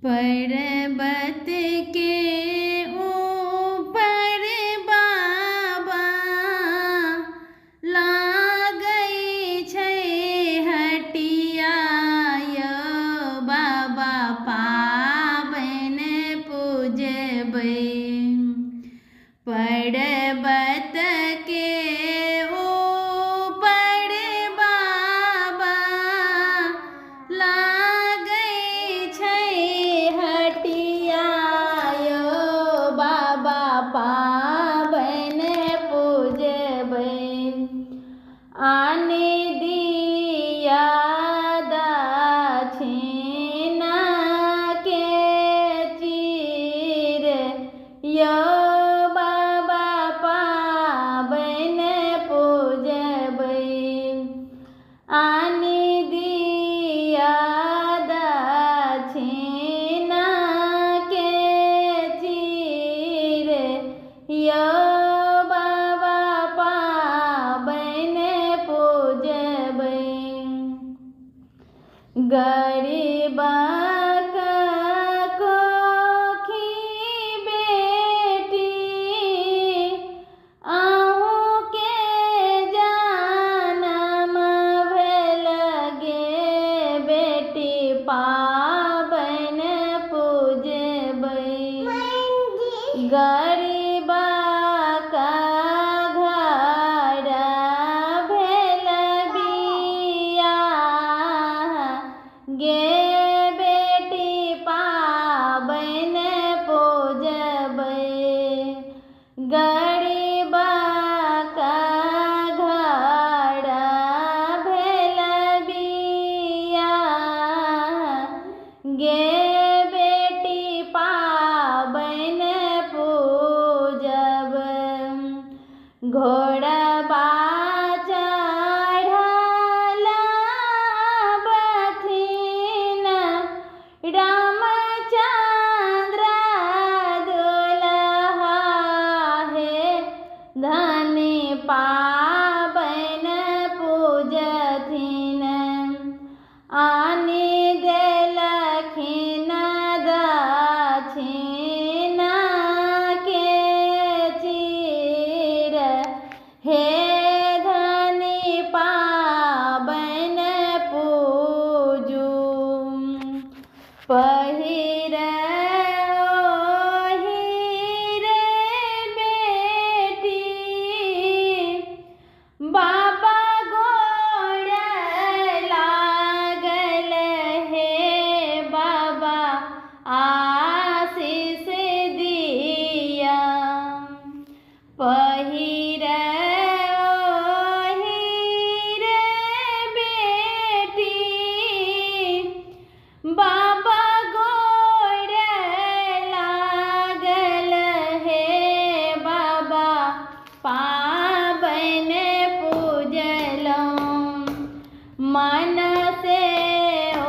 पर्वत के ऊपर बाबा लागै छै हटिया यौ बाबा पाबनि पूजबै। पर्वत के ऊपर बाबा लागै छै हटिया यौ बाबा पाबनि पूजबै। आन दिया दक्षिणा के चीर यौ बाबा पाबनि पूजबै। आन दिया दक्षिणा के चीर यौ बाबा पाबनि पूजबै। गरीबक कोखी बेटी अहूँ के जनम भेल गे बेटी पाबनि पूजबै। गरीबक घर भेल बियाह गे बेटी पाबनि पूजबै। गरीबक घर भेल बियाह गे बेटी पाबनि पूजबै। घोड़बा चढ़ल बथिन रामचंद्र दुल्हा हे धनी पाबनि पूजथिन। आन देलखिन दक्षिणा के चीर हे धनी पाबनि पूजू। पहिरे ओहि रे बेटी बाबा गोड़ लागल हे बाबा आशीष दिया। पहिरे ओहि रे बेटी बाबा गोड़ लागल हे बाबा पाबनि पूजलहुँ। मन से ओ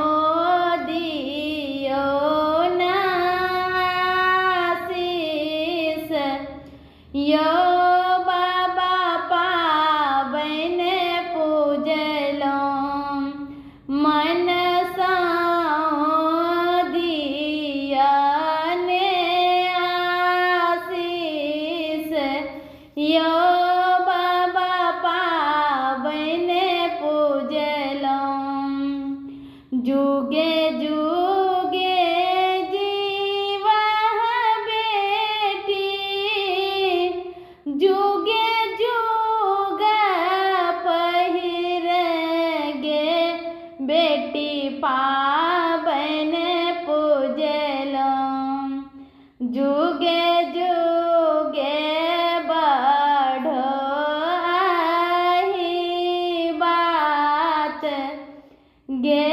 दियौ न आशीष यौ बाबा पाबनि पूजलहुँ। मन सँ दिया ने आशीष यौ बाबा पाबनि पूजलहुँ। जुगे जुगे जीवह बेटी जुगे जुग पहिर गे बेटी पाबनि पूजलहुँ। जुगे जुगे बढ़ो आही बात गे